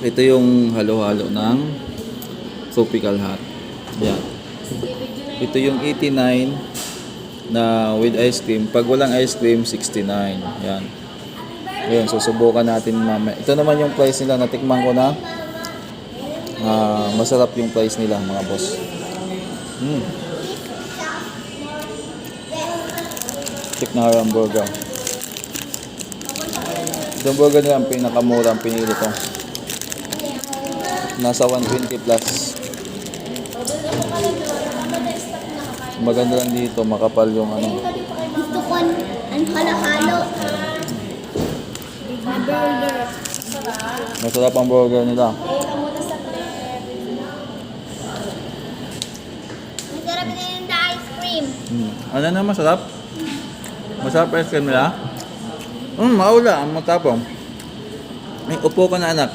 Ito yung halo-halo ng tropical hot. Yan. Ito yung 89 na with ice cream. Pag walang ice cream, 69. Yan. Ayun, susubukan natin mamaya. Ito naman yung price nila. Natikman ko na. Masarap yung price nila, mga boss. Chick na hamburger. Yung burger nila ang pinakamura ang pinili ko. Nasa 120 plus. Maganda lang dito, makapal yung ano. Gusto ko ang halo-halo. Na burger. Masarap ang burger nila. Masarap din yung ice cream. Ano na masarap? Masarap ice cream nila? Maula, ang matapang. May upo ka na anak.